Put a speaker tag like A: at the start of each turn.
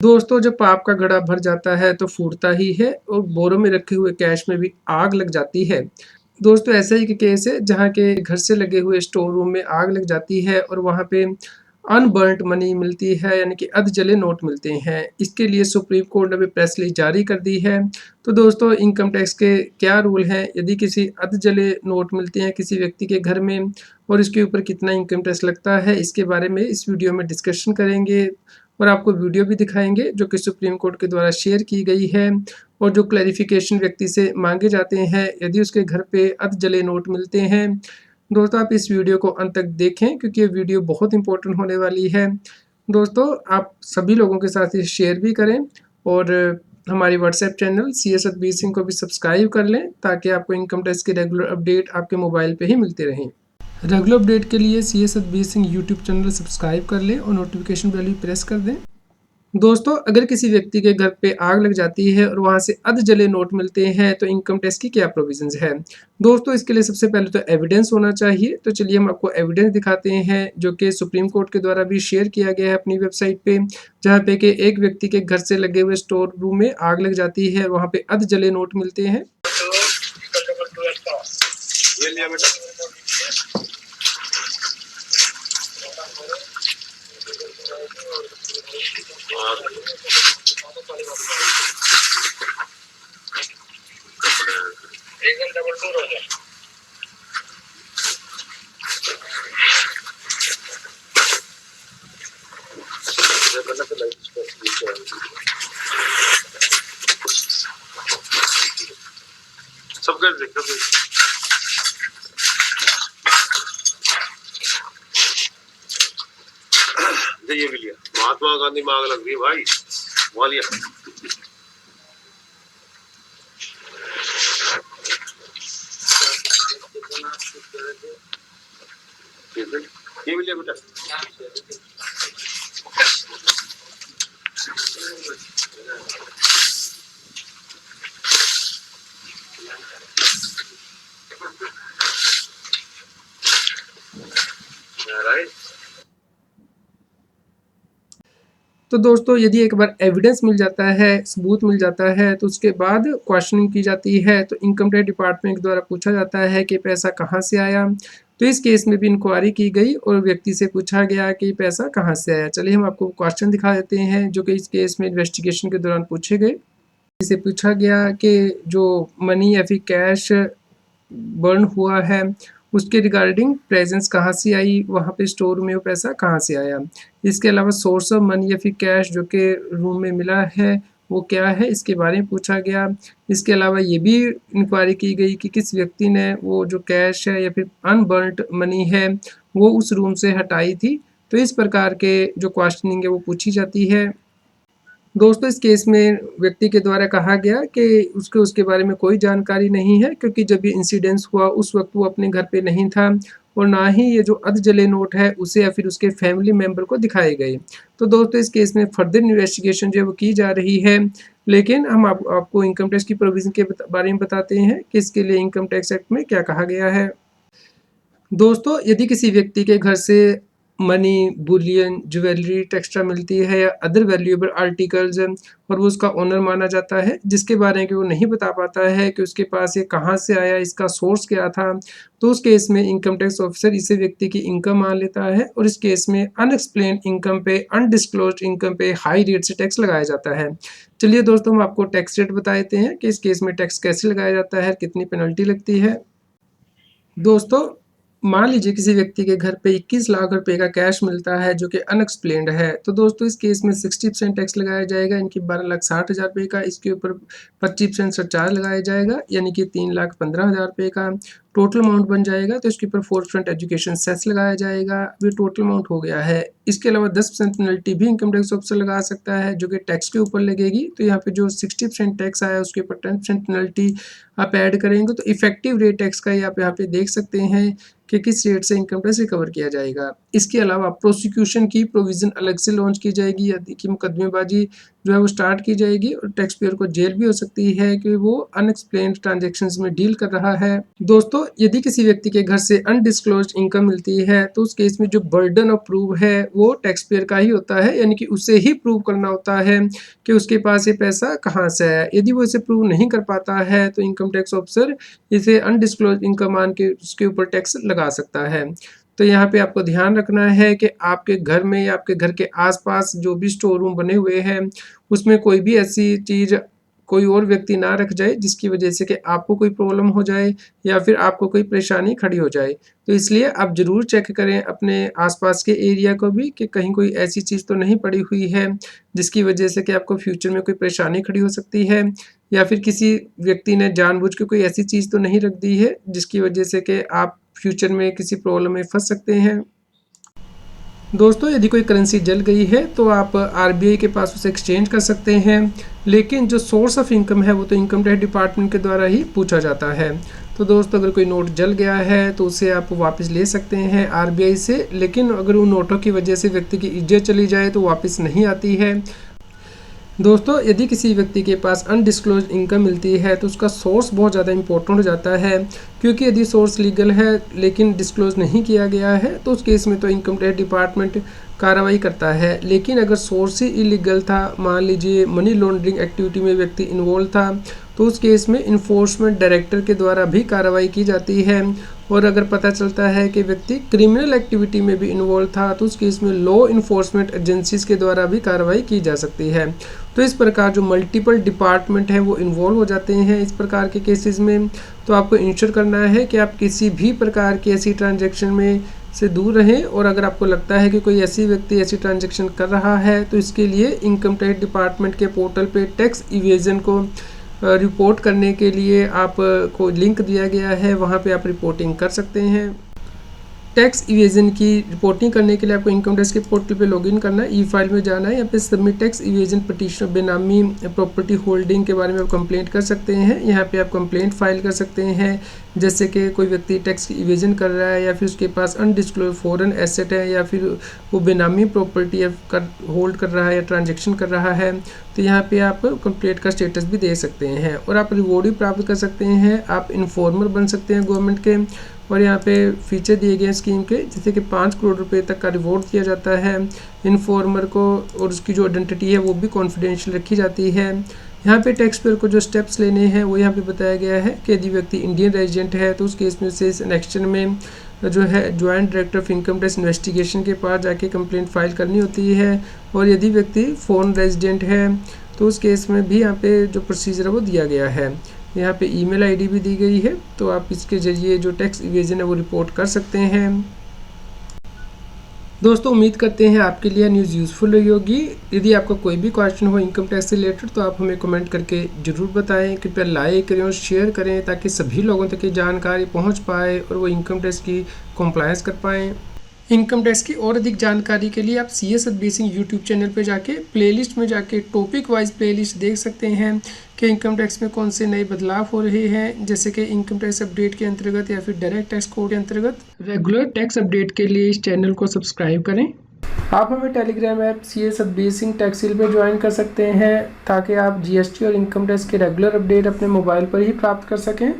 A: दोस्तों, जब पाप का घड़ा भर जाता है तो फूटता ही है और बोरों में रखे हुए कैश में भी आग लग जाती है। दोस्तों, ऐसा ही एक केस है जहाँ के घर से लगे हुए स्टोर रूम में आग लग जाती है और वहाँ पे अनबर्न्ड मनी मिलती है, यानी कि अध जले नोट मिलते हैं। इसके लिए सुप्रीम कोर्ट ने अभी प्रेस रिलीज जारी कर दी है। तो दोस्तों, इनकम टैक्स के क्या रूल हैं, यदि किसी अध जले नोट मिलते हैं किसी व्यक्ति के घर में और इसके ऊपर कितना इनकम टैक्स लगता है, इसके बारे में इस वीडियो में डिस्कशन करेंगे और आपको वीडियो भी दिखाएंगे जो कि सुप्रीम कोर्ट के द्वारा शेयर की गई है और जो क्लैरिफिकेशन व्यक्ति से मांगे जाते हैं यदि उसके घर पे अध जले नोट मिलते हैं। दोस्तों, आप इस वीडियो को अंत तक देखें क्योंकि ये वीडियो बहुत इंपॉर्टेंट होने वाली है। दोस्तों, आप सभी लोगों के साथ ये शेयर भी करें और हमारी WhatsApp channel CS Satbir Singh को भी सब्सक्राइब कर लें ताकि आपको इनकम टैक्स के रेगुलर अपडेट आपके मोबाइल पे ही मिलते रहें। रेगुलर अपडेट के लिए CS Satbir Singh YouTube channel subscribe कर लें और नोटिफिकेशन बेल भी प्रेस कर दें। दोस्तों, अगर किसी व्यक्ति के घर पे आग लग जाती है और वहाँ से अध जले नोट मिलते हैं तो इनकम टैक्स की क्या प्रोविजंस है। दोस्तों, इसके लिए सबसे पहले तो एविडेंस होना चाहिए। तो चलिए हम आपको एविडेंस दिखाते हैं जो कि सुप्रीम कोर्ट के द्वारा भी शेयर किया गया है अपनी वेबसाइट पे, जहाँ पे कि एक व्यक्ति के घर से लगे हुए स्टोर रूम में आग लग जाती है, वहाँ पे अध जले नोट मिलते हैं।
B: एकदम डबल टूर हो जाए। सब कर देखो ये भी लिया। महात्मा गांधी में आग लग गई भाई, वहां लिया। ये भी लिया बेटा। राइट।
A: तो दोस्तों, यदि एक बार एविडेंस मिल जाता है, सबूत मिल जाता है, तो उसके बाद क्वेश्चनिंग की जाती है। तो इनकम टैक्स डिपार्टमेंट द्वारा पूछा जाता है कि पैसा कहाँ से आया। तो इस केस में भी इंक्वायरी की गई और व्यक्ति से पूछा गया कि पैसा कहाँ से आया। चलिए हम आपको क्वेश्चन दिखा देते हैं जो कि इस केस में इन्वेस्टिगेशन के दौरान पूछे गए। इसे पूछा गया कि जो मनी या फिर कैश बर्न हुआ है उसके रिगार्डिंग प्रेजेंस कहाँ से आई, वहाँ पे स्टोर में वो पैसा कहाँ से आया। इसके अलावा सोर्स ऑफ मनी या फिर कैश जो कि रूम में मिला है वो क्या है, इसके बारे में पूछा गया। इसके अलावा ये भी इंक्वायरी की गई कि किस व्यक्ति ने वो जो कैश है या फिर अनबर्न्ड मनी है वो उस रूम से हटाई थी। तो इस प्रकार के जो क्वेश्चनिंग है वो पूछी जाती है। दोस्तों, इस केस में व्यक्ति के द्वारा कहा गया कि उसके बारे में कोई जानकारी नहीं है क्योंकि जब ये इंसिडेंस हुआ उस वक्त वो अपने घर पे नहीं था और ना ही ये जो अध जले नोट है उसे या फिर उसके फैमिली मेंबर को दिखाए गए। तो दोस्तों, इस केस में फर्दर इन्वेस्टिगेशन जो है वो की जा रही है, लेकिन हम आपको इनकम टैक्स की प्रोविजन के बारे में बताते हैं कि इसके लिए इनकम टैक्स एक्ट में क्या कहा गया है। दोस्तों, यदि किसी व्यक्ति के घर से मनी, बुलियन, ज्वेलरी, टेक्सटाइल मिलती है या अदर वैल्यूएबल आर्टिकल्स और वो उसका ओनर माना जाता है, जिसके बारे में वो नहीं बता पाता है कि उसके पास ये कहाँ से आया, इसका सोर्स क्या था, तो उस केस में इनकम टैक्स ऑफिसर इसे व्यक्ति की इनकम मान लेता है और इस केस में अनएक्सप्लेन्ड इनकम पे, अनडिस्क्लोज्ड इनकम पे हाई रेट से टैक्स लगाया जाता है। चलिए दोस्तों, हम आपको टैक्स रेट बता देते हैं कि इस केस में टैक्स कैसे लगाया जाता है, कितनी पेनल्टी लगती है। दोस्तों, मान लीजिए किसी व्यक्ति के घर पे 21 लाख रुपए का कैश मिलता है जो कि अनएक्सप्लेन्ड है। तो दोस्तों, इस केस में 60% टैक्स लगाया जाएगा, इनकी 12,60,000 रुपये का। इसके ऊपर 25% सरचार्ज लगाया जाएगा यानी कि 3,15,000 रुपये का टोटल अमाउंट बन जाएगा। तो इसके ऊपर 4% एजुकेशन सेस लगाया जाएगा, अभी टोटल अमाउंट हो गया है। इसके अलावा 10% पेनल्टी भी इनकम टैक्स ऑफिसर लगा सकता है जो कि टैक्स के ऊपर लगेगी। तो यहाँ पे जो 60% टैक्स आया उसके ऊपर 10% पेनल्टी आप ऐड करेंगे तो इफेक्टिव रेट टैक्स का आप यहाँ पे देख सकते हैं कि किस रेट से इनकम टैक्स रिकवर किया जाएगा। इसके अलावा प्रोसिक्यूशन की प्रोविजन अलग से लॉन्च की जाएगी यदि कि मुकदमेबाजी जो है वो स्टार्ट की जाएगी और टैक्स पेयर को जेल भी हो सकती है कि वो अनएक्सप्लेन्ड ट्रांजैक्शंस में डील कर रहा है। दोस्तों, यदि किसी व्यक्ति के घर से अनडिस्क्लोज्ड इनकम मिलती है तो उस केस में जो बर्डन ऑफ प्रूफ है वो टैक्स पेयर का ही होता है, यानी कि उसे ही प्रूव करना होता है कि उसके पास ये पैसा कहाँ से आया। यदि वो इसे प्रूव नहीं कर पाता है तो इनकम टैक्स ऑफिसर इसे अनडिस्क्लोज्ड इनकम मान के उसके ऊपर टैक्स लगा सकता है। तो यहाँ पे आपको ध्यान रखना है कि आपके घर में या आपके घर के आसपास जो भी स्टोर रूम बने हुए हैं उसमें कोई भी ऐसी चीज़ कोई और व्यक्ति ना रख जाए जिसकी वजह से कि आपको कोई प्रॉब्लम हो जाए या फिर आपको कोई परेशानी खड़ी हो जाए। तो इसलिए आप ज़रूर चेक करें अपने आसपास के एरिया को भी कि कहीं कोई ऐसी चीज़ तो नहीं पड़ी हुई है जिसकी वजह से कि आपको फ्यूचर में कोई परेशानी खड़ी हो सकती है, या फिर किसी व्यक्ति ने जानबूझ के कोई ऐसी चीज़ तो नहीं रख दी है जिसकी वजह से कि आप फ्यूचर में किसी प्रॉब्लम में फंस सकते हैं। दोस्तों, यदि कोई करेंसी जल गई है तो आप आरबीआई के पास उसे एक्सचेंज कर सकते हैं, लेकिन जो सोर्स ऑफ इनकम है वो तो इनकम टैक्स डिपार्टमेंट के द्वारा ही पूछा जाता है। तो दोस्तों, अगर कोई नोट जल गया है तो उसे आप वापस ले सकते हैं आरबीआई से, लेकिन अगर उन नोटों की वजह से व्यक्ति की इज्जत चली जाए तो वापस नहीं आती है। दोस्तों, यदि किसी व्यक्ति के पास अनडिस्क्लोज्ड इनकम मिलती है तो उसका सोर्स बहुत ज़्यादा इंपॉर्टेंट हो जाता है, क्योंकि यदि सोर्स लीगल है लेकिन डिस्क्लोज नहीं किया गया है तो उस केस में तो इनकम टैक्स डिपार्टमेंट कार्रवाई करता है। लेकिन अगर सोर्स ही इलीगल था, मान लीजिए मनी लॉन्ड्रिंग एक्टिविटी में व्यक्ति इन्वॉल्व था, तो उस केस में इन्फोर्समेंट डायरेक्टर के द्वारा भी कार्रवाई की जाती है। और अगर पता चलता है कि व्यक्ति क्रिमिनल एक्टिविटी में भी इन्वॉल्व था तो उस केस में लॉ इन्फोर्समेंट एजेंसीज के द्वारा भी कार्रवाई की जा सकती है। तो इस प्रकार जो मल्टीपल डिपार्टमेंट हैं वो इन्वॉल्व हो जाते हैं इस प्रकार के केसेस में। तो आपको इंश्योर करना है कि आप किसी भी प्रकार की ऐसी ट्रांजैक्शन में से दूर रहें, और अगर आपको लगता है कि कोई ऐसी व्यक्ति ऐसी ट्रांजैक्शन कर रहा है तो इसके लिए इनकम टैक्स डिपार्टमेंट के पोर्टल पे टैक्स इवेजन को रिपोर्ट करने के लिए आप को लिंक दिया गया है, वहाँ पे आप रिपोर्टिंग कर सकते हैं। टैक्स इवेजन की रिपोर्टिंग करने के लिए आपको इनकम टैक्स के पोर्टल पे लॉगिन करना है, ई फाइल में जाना है, यहाँ पे सबमिट टैक्स इवेजन पिटीशन बेनामी प्रॉपर्टी होल्डिंग के बारे में आप कंप्लेंट कर सकते हैं। यहाँ पे आप कंप्लेंट फाइल कर सकते हैं, जैसे कि कोई व्यक्ति टैक्स की इवेजन कर रहा है या फिर उसके पास अनडिस्क्लोज फॉरेन एसेट है या फिर वो बेनामी प्रॉपर्टी होल्ड कर रहा है या ट्रांजेक्शन कर रहा है, तो यहाँ पे आप कंप्लेंट का स्टेटस भी दे सकते हैं और आप रिवॉर्ड भी प्राप्त कर सकते हैं। आप इन्फॉर्मर बन सकते हैं गवर्नमेंट के, और यहाँ पे फीचर दिए गए हैं स्कीम के, जैसे कि 5 करोड़ रुपए तक का रिवॉर्ड दिया जाता है इन्फॉर्मर को, और उसकी जो आइडेंटिटी है वो भी कॉन्फिडेंशियल रखी जाती है। यहाँ पे टैक्स पेयर को जो स्टेप्स लेने हैं वो यहाँ पे बताया गया है कि यदि व्यक्ति इंडियन रेजिडेंट है तो उस केस में से इस एक्शन में जो है joint director of income tax investigation के पास जाके कंप्लेंट फाइल करनी होती है, और यदि व्यक्ति फॉरेन रेजिडेंट है तो उस केस में भी यहाँ पे जो प्रोसीजर है वो दिया गया है। यहाँ पे ईमेल आईडी भी दी गई है, तो आप इसके जरिए जो टैक्स इवेजन है वो रिपोर्ट कर सकते हैं। दोस्तों, उम्मीद करते हैं आपके लिए न्यूज़ यूज़फुल रही होगी। यदि आपका कोई भी क्वेश्चन हो इनकम टैक्स से रिलेटेड तो आप हमें कमेंट करके ज़रूर बताएं। कृपया लाइक करें और शेयर करें ताकि सभी लोगों तक ये जानकारी पहुंच पाए और वो इनकम टैक्स की कंप्लायंस कर पाएँ। इनकम टैक्स की और अधिक जानकारी के लिए आप CS एडवाइसिंग यूट्यूब चैनल पे जाके प्लेलिस्ट में जाके टॉपिक वाइज प्लेलिस्ट देख सकते हैं कि इनकम टैक्स में कौन से नए बदलाव हो रहे हैं, जैसे कि इनकम टैक्स अपडेट के अंतर्गत या फिर डायरेक्ट टैक्स कोड के अंतर्गत। रेगुलर टैक्स अपडेट के लिए इस चैनल को सब्सक्राइब करें। आप हमें टेलीग्राम ऐप CS एडवाइसिंग टैक्सिल पे ज्वाइन कर सकते हैं ताकि आप GST और इनकम टैक्स के रेगुलर अपडेट अपने मोबाइल पर ही प्राप्त कर सकें।